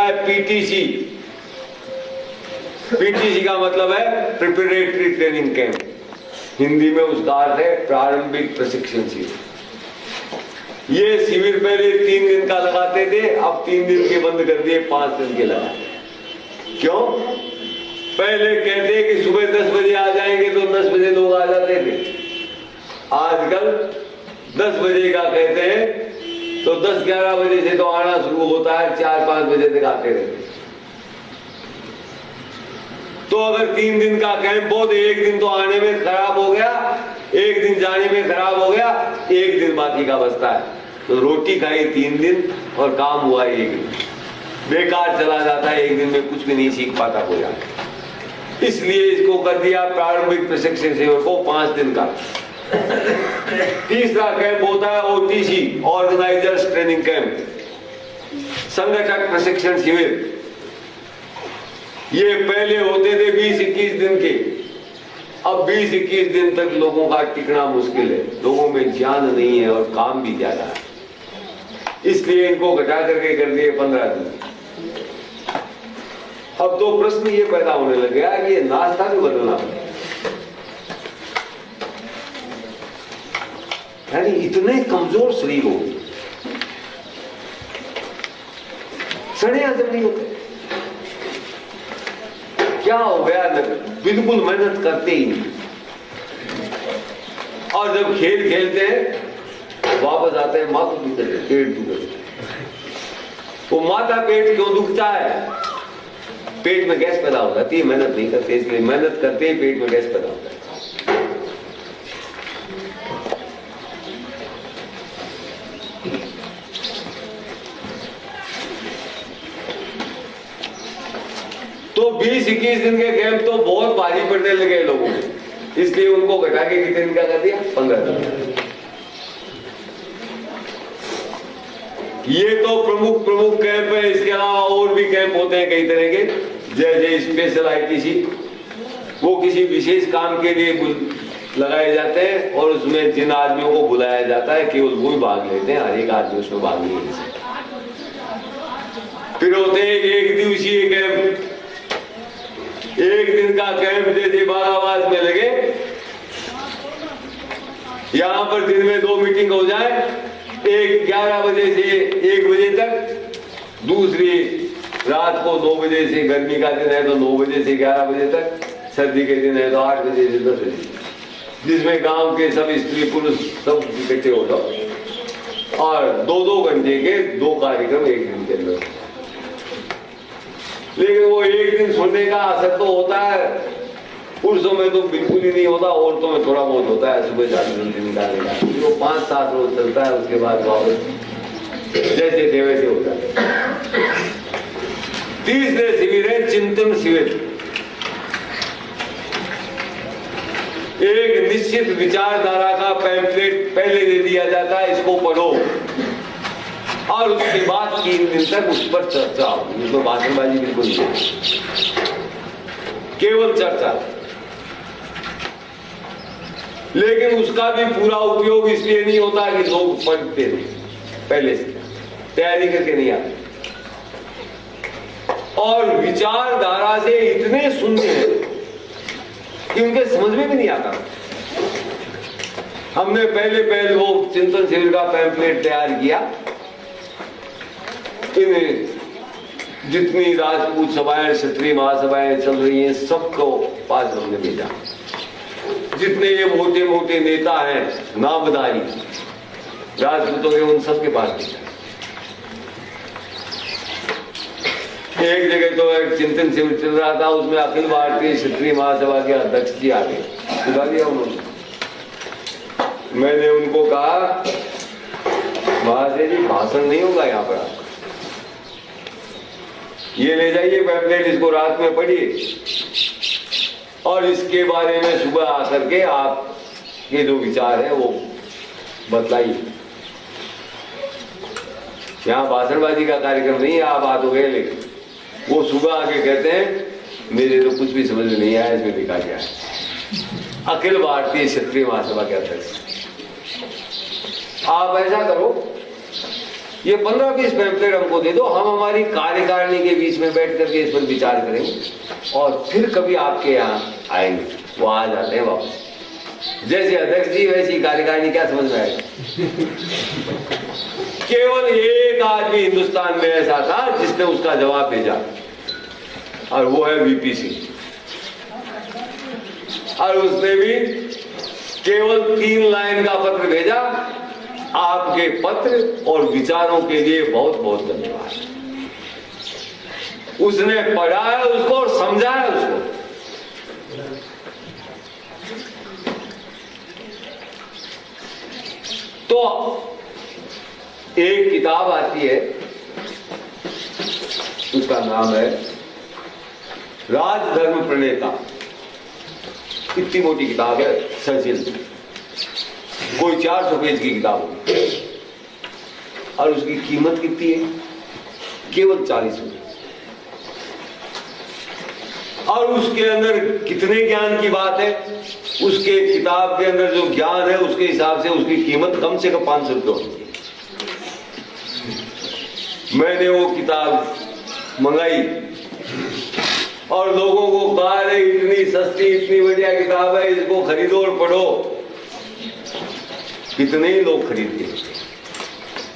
है PTC. PTC का मतलब है प्रिपरेटरी ट्रेनिंग कैंप, हिंदी में उसका अर्थ है प्रारंभिक प्रशिक्षण शिविर। ये शिविर पहले 3 दिन का लगाते थे, अब 3 दिन के बंद कर दिए, 5 दिन के लगाते। क्यों? पहले कहते कि सुबह 10 बजे आ जाएंगे तो 10 बजे लोग आ जाते थे। आजकल 10 बजे का कहते हैं तो 10-11 बजे से तो आना शुरू होता है, 4-5 बजे तक आते रहते। तो अगर 3 दिन का कैंप हो तो 1 दिन तो आने में खराब हो गया, 1 दिन जाने में खराब हो गया, 1 दिन बाकी का बचता है। तो रोटी खाई 3 दिन और काम हुआ 1 दिन, बेकार चला जाता है, 1 दिन में कुछ भी नहीं सीख पाता कोई आदमी। इसलिए इसको कर दिया प्रारंभिक प्रशिक्षण शिविर को 5 दिन का। तीसरा कैंप होता है ओटीसी, ऑर्गेनाइजर्स ट्रेनिंग कैंप, संगठक प्रशिक्षण शिविर। ये पहले होते थे 20-21 दिन के, अब 20-21 दिन तक लोगों का टिकना मुश्किल है, लोगों में ज्ञान नहीं है और काम भी ज्यादा है, इसलिए इनको घटा करके कर दिए 15 दिन। अब तो प्रश्न ये पैदा होने लग गया कि ये नाश्ता भी बदलना पड़ेगा। यानी इतने कमजोर शरीर हो, सड़े हजम नहीं होते, क्या हो गया? बिल्कुल मेहनत करते ही नहीं, और जब खेल खेलते हैं वापस आते हैं माथा दुखते, पेट दुखते। वो माथा पेट क्यों दुखता है? पेट में गैस पैदा हो जाती है, मेहनत नहीं करते, इसलिए मेहनत करते ही पेट में गैस पैदा होता है। तो 20-21 दिन के कैंप तो बहुत भारी पड़ने लगे लोगों को, इसलिए उनको घटा के कितने दिन का कर दिया? 15 दिन। ये तो प्रमुख कैंप है, इसके अलावा और भी कैंप होते हैं कई तरह के, जैसे स्पेशल आईटीसी, वो किसी विशेष काम के लिए लगाए जाते हैं और उसमें जिन आदमियों को बुलाया जाता है केवल वो ही भाग लेते हैं, हर एक आदमी उसमें भाग नहीं ले सकता। फिर होते हैं 1 दिवसीय कैंप, 1 दिन का कैंप, जैसे बाराबाद में लगे, यहां पर दिन में 2 मीटिंग हो जाए, एक 11 बजे से 1 बजे तक, दूसरी रात को 2 बजे से, गर्मी का दिन है तो 9 बजे से 11 बजे तक, सर्दी के दिन है तो 8 बजे से 10 बजे, जिसमें गांव के सब स्त्री पुरुष सब इकट्ठे हो जाओ और 2-2 घंटे के 2 कार्यक्रम 1 दिन के अंदर। लेकिन वो 1 दिन सुनने का असर तो होता है, पुरुषों में तो बिल्कुल ही नहीं होता, औरतों में थोड़ा बहुत होता है, सुबह 4 घंटे निकालने का, वो 5-7 रोज चलता है, उसके बाद वापस जैसे थे वैसे हो जाता है। तीसरे शिविर है चिंतन शिविर। एक निश्चित विचारधारा का पैम्फलेट पहले दे दिया जाता है, इसको पढ़ो, और उसके बाद 3 दिन तक उस पर चर्चा होगी, उसमें भाषणबाजी बिल्कुल नहीं, केवल चर्चा। लेकिन उसका भी पूरा उपयोग इसलिए नहीं होता कि लोग पढ़ते नहीं, पहले से तैयारी करके नहीं आते, और विचारधारा से इतने सुनते हैं कि उनके समझ में भी नहीं आता। हमने पहले वो चिंतन शिविर का पैम्फलेट तैयार किया, जितनी राजपूत सभाएं, क्षत्रिय महासभाएं चल रही हैं, सबको पास हमने भेजा, जितने ये मोटे मोटे नेता हैं नामधारी राजपूतों के, उन सबके पास भेजा। एक जगह तो एक चिंतन शिविर चल रहा था, उसमें अखिल भारतीय क्षत्रिय महासभा के अध्यक्ष जी आ गए, बुला दिया उन्होंने। मैंने उनको कहा महाशय जी भाषण नहीं होगा यहाँ पर, आपका ये ले जाइए पैम्फलेट, इसको रात में पढ़िए और इसके बारे में सुबह आकर के आप ये जो विचार है वो बतलाइए। यहाँ भाषणबाजी का कार्यक्रम नहीं है, आप आ तो गए, लेकिन वो सुबह आके कहते हैं मेरे तो कुछ भी समझ में नहीं आया, इसमें लिखा गया है अखिल भारतीय क्षत्रिय महासभा के अध्यक्ष। आप ऐसा करो, ये 15-20 पैम्फलेट हमको दे दो, हम हमारी कार्यकारिणी के बीच में बैठ करके इस पर विचार करेंगे और फिर कभी आपके यहाँ आएंगे। वो आ जाते हैं वापस, जैसे अध्यक्ष जी वैसी कार्यकारिणी, क्या समझ में आएगा? केवल एक आदमी हिंदुस्तान में ऐसा था जिसने उसका जवाब भेजा, और वो है वीपी सिंह। और उसने भी केवल 3 लाइन का पत्र भेजा। आपके पत्र और विचारों के लिए बहुत बहुत धन्यवाद। उसने पढ़ा है उसको और समझा है उसको। तो एक किताब आती है, उसका नाम है राजधर्म प्रणेता। इतनी मोटी किताब है, सर्जिल, कोई 400 पेज की किताब होगी, और उसकी कीमत कितनी है? केवल 40 रुपये। और उसके अंदर कितने ज्ञान की बात है? उसके किताब के अंदर जो ज्ञान है उसके हिसाब से उसकी कीमत कम से कम 500 रुपये होती है। मैंने वो किताब मंगाई और लोगों को कहा है इतनी सस्ती, इतनी बढ़िया किताब है, इसको खरीदो और पढ़ो। कितने ही लोग खरीद के,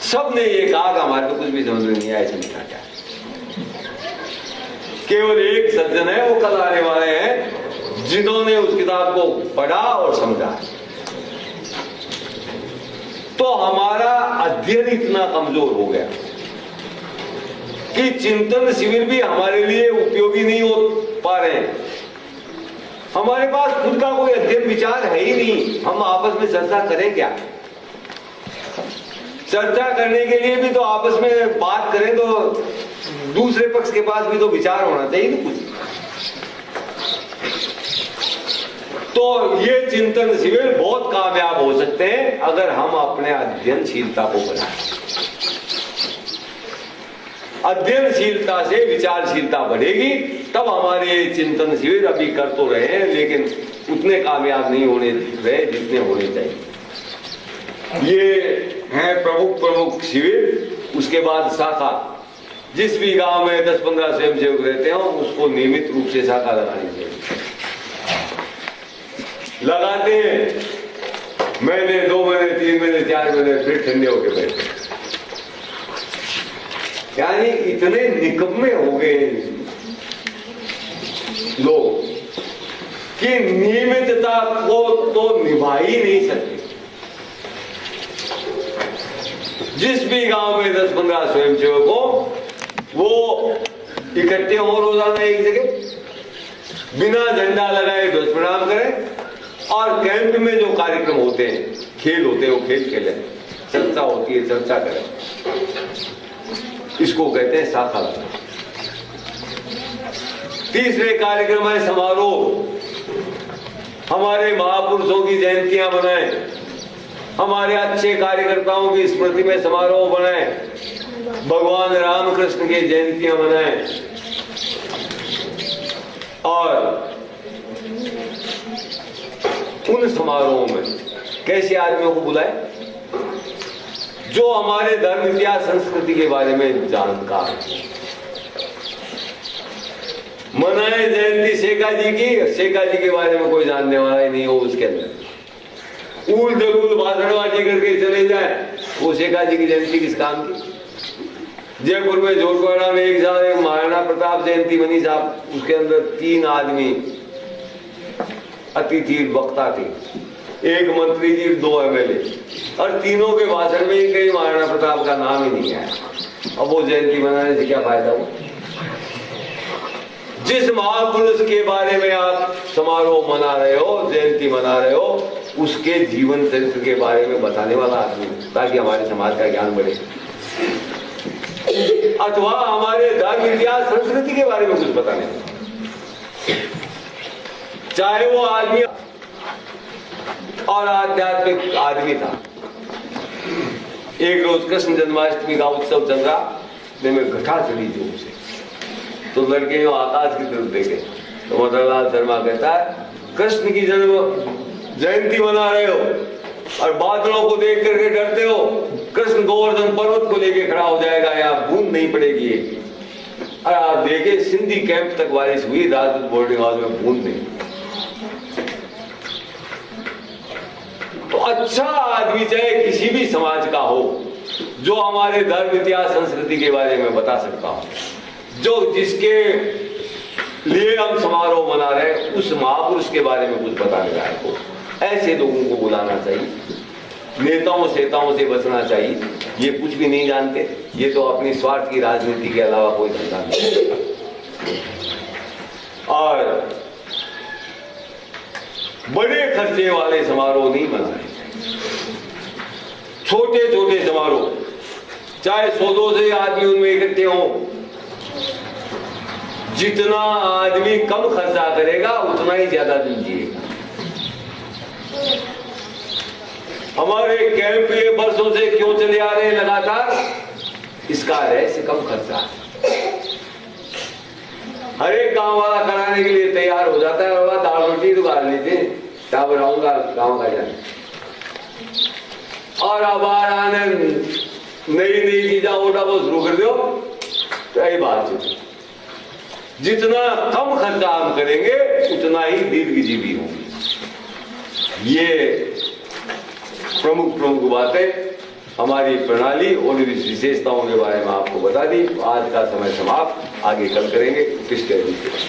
सब ने ये कहा कि हमारे को कुछ भी समझ में नहीं आया, इसमें क्या। केवल एक सज्जन है, वो कल आने वाले हैं, जिन्होंने उस किताब को पढ़ा और समझा। तो हमारा अध्ययन इतना कमजोर हो गया कि चिंतन शिविर भी हमारे लिए उपयोगी नहीं हो पा रहे हैं। हमारे पास खुद का कोई अध्ययन विचार है ही नहीं, हम आपस में चर्चा करें क्या? चर्चा करने के लिए भी तो आपस में बात करें तो दूसरे पक्ष के पास भी तो विचार होना चाहिए ना कुछ। तो ये चिंतन शिविर बहुत कामयाब हो सकते हैं अगर हम अपने अध्ययनशीलता को बढ़ाएं। अध्ययनशीलता से विचारशीलता बढ़ेगी, तब हमारे चिंतन शिविर अभी कर तो रहे हैं लेकिन उतने कामयाब नहीं होने रहे जितने होने चाहिए। ये है प्रमुख शिविर। उसके बाद शाखा, जिस भी गांव में 10-15 स्वयंसेवक रहते हो उसको नियमित रूप से शाखा लगानी चाहिए। लगाते हैं महीने, 2 महीने, 3 महीने, 4 महीने, फिर ठंडे होके बैठे। यानी इतने निकम्मे हो गए लोग कि नियमितता को तो निभा ही नहीं सकते। जिस भी गांव में 10-15 स्वयंसेवक हो वो इकट्ठे हो रोजाना एक जगह, बिना झंडा लगाए ध्वज प्रणाम करें, और कैंप में जो कार्यक्रम होते हैं, खेल होते हैं, वो खेल खेलें, चर्चा होती है चर्चा करें। इसको कहते हैं शाखा लगाना। तीसरे कार्यक्रम है समारोह। हमारे महापुरुषों की जयंतियां बनाएं, हमारे अच्छे कार्यकर्ताओं की स्मृति में समारोह बनाएं, भगवान रामकृष्ण की जयंतियां मनाएं, और उन समारोहों में कैसे आदमियों को बुलाएं जो हमारे धर्म, इतिहास, संस्कृति के बारे में जानकार। मनाए जयंती शेखा जी की, शेखा जी के बारे में कोई जानने वाला ही नहीं हो उसके अंदर। उल दलूल भाषणबाजी करके चले जाए, वो शेखा जी की जयंती किस काम की? जयपुर में जोटवाड़ा में एक साल एक महाराणा प्रताप जयंती बनी साहब, उसके अंदर 3 आदमी अतिथि वक्ता थे, एक मंत्री जी, 2 एमएलए, और तीनों के भाषण में ही कहीं महाराणा प्रताप का नाम ही नहीं आया। अब वो जयंती मनाने से क्या फायदा हुआ? जिस महापुरुष के बारे में आप समारोह मना रहे हो, जयंती मना रहे हो, उसके जीवन चरित्र के बारे में बताने वाला आदमी, ताकि हमारे समाज का ज्ञान बढ़े, अथवा हमारे धर्म, इतिहास, संस्कृति के बारे में कुछ बताने, चाहे वो आदमी और आध्यात्मिक आदमी था। एक रोज कृष्ण जन्माष्टमी का उत्सव चल रहा, में घटा चली जोर से, तो लड़के आकाश की तरफ देखे तो मदनलाल शर्मा कहता है, कृष्ण की जन्म जयंती मना रहे हो, और बादलों को देख करके डरते हो। कृष्ण गोवर्धन पर्वत को लेके खड़ा हो जाएगा या बूंद नहीं पड़ेगी। और आप देखे सिंधी कैंप तक बारिश हुई, राजपूत बोर्डिंग हाउस में बूंद नहीं। तो अच्छा आदमी चाहे किसी भी समाज का हो, जो हमारे धर्म इतिहास संस्कृति के बारे में बता सकता हो, जो जिसके लिए हम समारोह मना रहे हैं, उस महापुरुष के बारे में कुछ बताने लायक हो, ऐसे लोगों को बुलाना चाहिए। नेताओं सेताओं से बचना चाहिए। ये कुछ भी नहीं जानते, ये तो अपनी स्वार्थ की राजनीति के अलावा कोई धंधा नहीं। और बड़े खर्चे वाले समारोह नहीं मनाने चाहिए। छोटे छोटे समारोह, चाहे 100-200 आदमी उनमें इकट्ठे हों, जितना आदमी कम खर्चा करेगा उतना ही ज्यादा दिन जिएगा। हमारे कैंप ये बरसों से क्यों चले आ रहे हैं लगातार, इसका रहस्य कम खर्चा है। हर एक गांव वाला कराने के लिए तैयार हो जाता है, और दाल रोटी तो खा लीजिए, तब रहूंगा गांव का जाने। और अब आनंद नई नई चीजा ओटा वो शुरू कर दो, तो यही बात है। जितना कम खर्चा हम करेंगे उतना ही दीर्घजीवी होंगे। ये प्रमुख बातें हमारी प्रणाली और इस विशेषताओं के बारे में आपको बता दी। आज का समय समाप्त, आगे कल करेंगे। कृष्ण।